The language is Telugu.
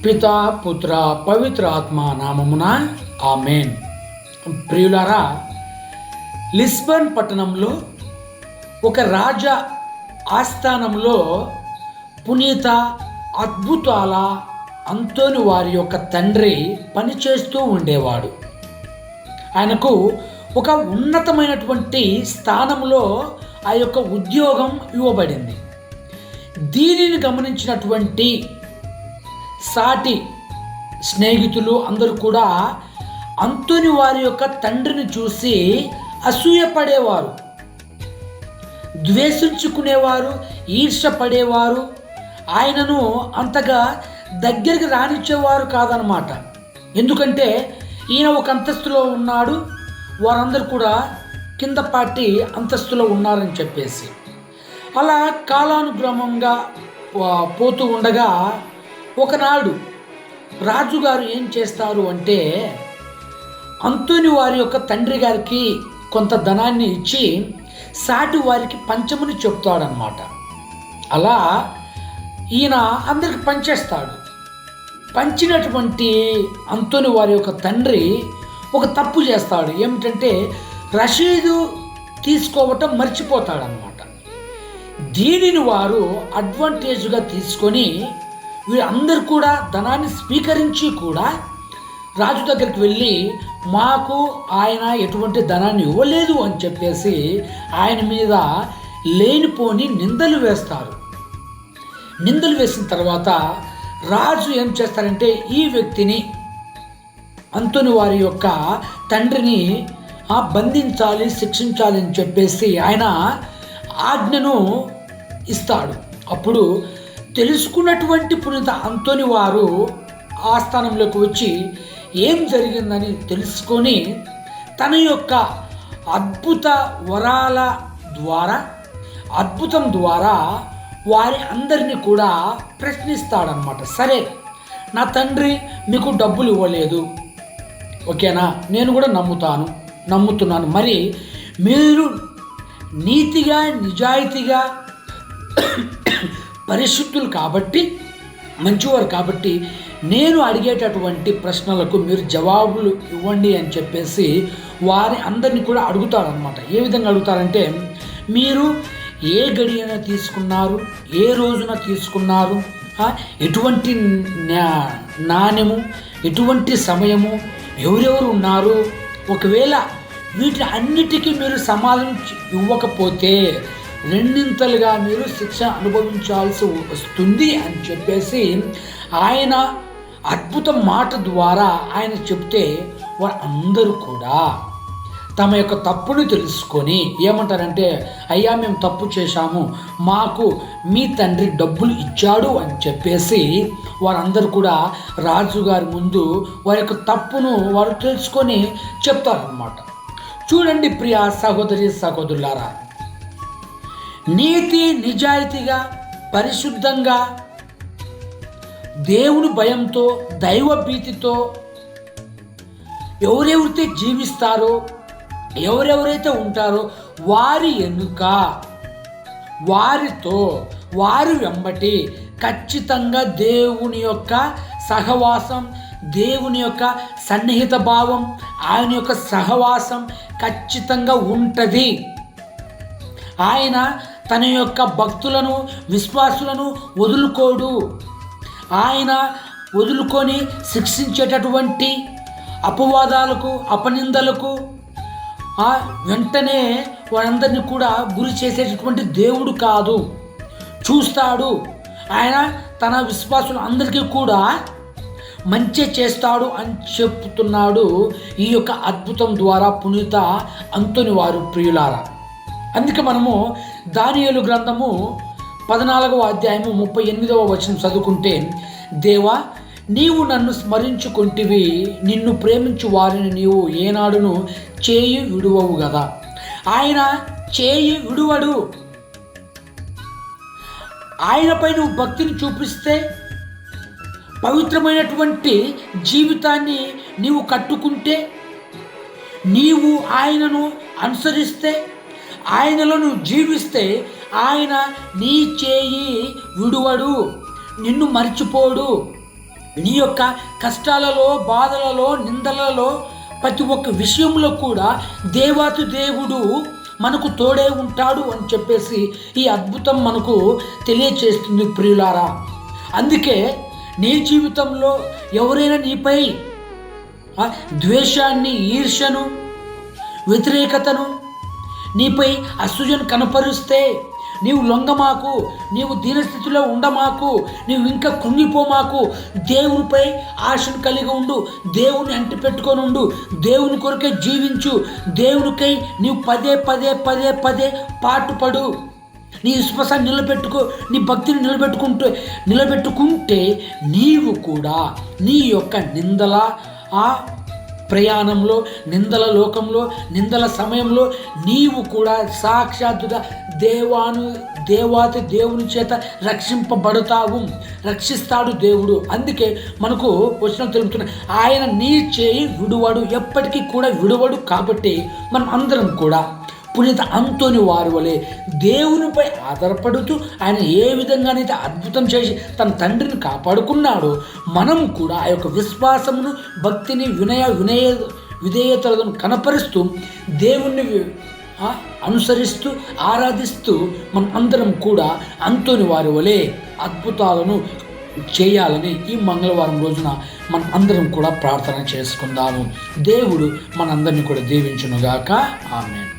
పితా పుత్ర పవిత్ర ఆత్మ నామమున ఆమేన్. ప్రియులారా, లిస్బన్ పట్టణంలో ఒక రాజ ఆస్థానంలో పునీత అద్భుతాల అంతోని వారి యొక్క తండ్రి పనిచేస్తూ ఉండేవాడు. ఆయనకు ఒక ఉన్నతమైనటువంటి స్థానంలో ఆ యొక్క ఉద్యోగం ఇవ్వబడింది. దీనిని గమనించినటువంటి సాటి స్నేహితులు అందరూ కూడా అంతోని వారి యొక్క తండ్రిని చూసి అసూయపడేవారు, ద్వేషించుకునేవారు, ఈర్ష్యపడేవారు. ఆయనను అంతగా దగ్గరికి రానిచ్చేవారు కాదనమాట. ఎందుకంటే ఈయన ఒక అంతస్తులో ఉన్నాడు, వారందరూ కూడా కింద పార్టీ అంతస్తులో ఉన్నారని చెప్పేసి. అలా కాలానుక్రమంగా పోతూ ఉండగా ఒకనాడు రాజుగారు ఏం చేస్తారు అంటే అంతోని వారి యొక్క తండ్రి గారికి కొంత ధనాన్ని ఇచ్చి సాటి వారికి పంచమని చెప్తాడనమాట. అలా ఈయన అందరికి పంచేస్తాడు. పంచినటువంటి అంతోని వారి యొక్క తండ్రి ఒక తప్పు చేస్తాడు. ఏమిటంటే రసీదు తీసుకోవటం మర్చిపోతాడనమాట. దీనిని వారు అడ్వాంటేజ్గా తీసుకొని వీళ్ళందరూ కూడా ధనాన్ని స్వీకరించి కూడా రాజు దగ్గరికి వెళ్ళి మాకు ఆయన ఎటువంటి ధనాన్ని ఇవ్వలేదు అని చెప్పేసి ఆయన మీద లేనిపోని నిందలు వేస్తారు. నిందలు వేసిన తర్వాత రాజు ఏం చేస్తారంటే ఈ వ్యక్తిని అంతోని వారి యొక్క తండ్రిని బంధించాలి, శిక్షించాలి అని చెప్పేసి ఆయన ఆజ్ఞను ఇస్తాడు. అప్పుడు తెలుసుకున్నటువంటి పునీత అంతోని వారు ఆస్థానంలోకి వచ్చి ఏం జరిగిందని తెలుసుకొని తన యొక్క అద్భుత వరాల ద్వారా, అద్భుతం ద్వారా వారి అందరినీ కూడా ప్రశ్నిస్తాడనమాట. సరే, నా తండ్రి మీకు డబ్బులు ఇవ్వలేదు, ఓకేనా, నేను కూడా నమ్ముతున్నాను. మరి మీరు నీతిగా నిజాయితీగా పరిశుద్ధులు కాబట్టి, మంచివారు కాబట్టి నేను అడిగేటటువంటి ప్రశ్నలకు మీరు జవాబులు ఇవ్వండి అని చెప్పేసి వారి అందరినీ కూడా అడుగుతారనమాట. ఏ విధంగా అడుగుతారంటే, మీరు ఏ గడియన తీసుకున్నారు, ఏ రోజున తీసుకున్నారు, ఎటువంటి నాణ్యము, ఎటువంటి సమయము, ఎవరెవరు ఉన్నారు, ఒకవేళ వీటి అన్నిటికీ మీరు సమాధానం ఇవ్వకపోతే రెండింతలుగా మీరు శిక్ష అనుభవించాల్సి వస్తుంది అని చెప్పేసి ఆయన అద్భుత మాట ద్వారా ఆయన చెప్తే వారు అందరూ కూడా తమ యొక్క తప్పుని తెలుసుకొని ఏమంటారంటే, అయ్యా మేము తప్పు చేశాము, మాకు మీ తండ్రి డబ్బులు ఇచ్చాడు అని చెప్పేసి వారందరూ కూడా రాజుగారి ముందు వారి యొక్క తప్పును వారు తెలుసుకొని చెప్తారన్నమాట. చూడండి ప్రియ సహోదరి సహోదరులారా, నీతి నిజాయితీగా పరిశుద్ధంగా దేవుని భయంతో దైవ భీతితో ఎవరెవరైతే జీవిస్తారో, ఎవరెవరైతే ఉంటారో వారి ఎన్నుక, వారితో వారి వెంబటి ఖచ్చితంగా దేవుని యొక్క సహవాసం, దేవుని యొక్క సన్నిహిత భావం, ఆయన యొక్క సహవాసం ఖచ్చితంగా ఉంటుంది. ఆయన తన యొక్క భక్తులను, విశ్వాసులను వదులుకోడు. ఆయన వదులుకొని శిక్షించేటటువంటి అపవాదాలకు, అపనిందలకు వెంటనే వారందరినీ కూడా గురి చేసేటటువంటి దేవుడు కాదు. చూస్తాడు. ఆయన తన విశ్వాసులు అందరికీ కూడా మంచి చేస్తాడు అని చెప్తున్నాడు ఈ యొక్క అద్భుతం ద్వారా పునీత అంతోని వారు. ప్రియులారా, అందుకే మనము దానియేలు గ్రంథము 14వ అధ్యాయము 38వ వచనం చదువుకుంటే, దేవా నీవు నన్ను స్మరించుకుంటివి, నిన్ను ప్రేమించు వారిని నీవు ఏనాడును చేయి విడువవు కదా. ఆయన చేయి విడువడు. ఆయనపై నువ్వు భక్తిని చూపిస్తే, పవిత్రమైనటువంటి జీవితాన్ని నీవు కట్టుకుంటే, నీవు ఆయనను అనుసరిస్తే, ఆయనలో నువ్వు జీవిస్తే ఆయన నీ చేయి విడువడు, నిన్ను మర్చిపోడు. నీ యొక్క కష్టాలలో, బాధలలో, నిందలలో, ప్రతి ఒక్క విషయంలో కూడా దేవాతి దేవుడు మనకు తోడే ఉంటాడు అని చెప్పేసి ఈ అద్భుతం మనకు తెలియచేస్తుంది ప్రియులారా. అందుకే నీ జీవితంలో ఎవరైనా నీపై ద్వేషాన్ని, ఈర్ష్యను, వ్యతిరేకతను, నీపై అసూయను కనపరుస్తే నీవు లొంగమాకు, నీవు దీనస్థితిలో ఉండమాకు, నీవు ఇంకా కృంగిపోమాకు. దేవునిపై ఆశను కలిగి ఉండు, దేవుని అంటి పెట్టుకొని ఉండు, దేవుని కొరకే జీవించు, దేవునికై నీవు పదే పదే పదే పదే పాటుపడు. నీ విశ్వాసాన్ని నిలబెట్టుకో, నీ భక్తిని నిలబెట్టుకుంటే నీవు కూడా నీ యొక్క నిందల ప్రయాణంలో, నిందల లోకంలో, నిందల సమయంలో నీవు కూడా సాక్షాత్తుగా దేవాతి దేవుని చేత రక్షింపబడతావు, రక్షిస్తాడు దేవుడు. అందుకే మనకు వచనం తెలుపుతున్న ఆయన నీ చేయి విడువడు, ఎప్పటికీ కూడా విడువడు. కాబట్టి మనం అందరం కూడా పునీత అంతోని వారి వలె దేవునిపై ఆధారపడుతూ ఆయన ఏ విధంగానైతే అద్భుతం చేసి తన తండ్రిని కాపాడుకున్నాడో మనం కూడా ఆ యొక్క విశ్వాసమును, భక్తిని, విధేయతలను కనపరుస్తూ దేవుణ్ణి అనుసరిస్తూ ఆరాధిస్తూ మనం అందరం కూడా అంతోని వారి వలె అద్భుతాలను చేయాలని ఈ మంగళవారం రోజున మనం అందరం కూడా ప్రార్థన చేసుకుందాము. దేవుడు మనందరినీ కూడా దీవించునుగాక. ఆమేన్.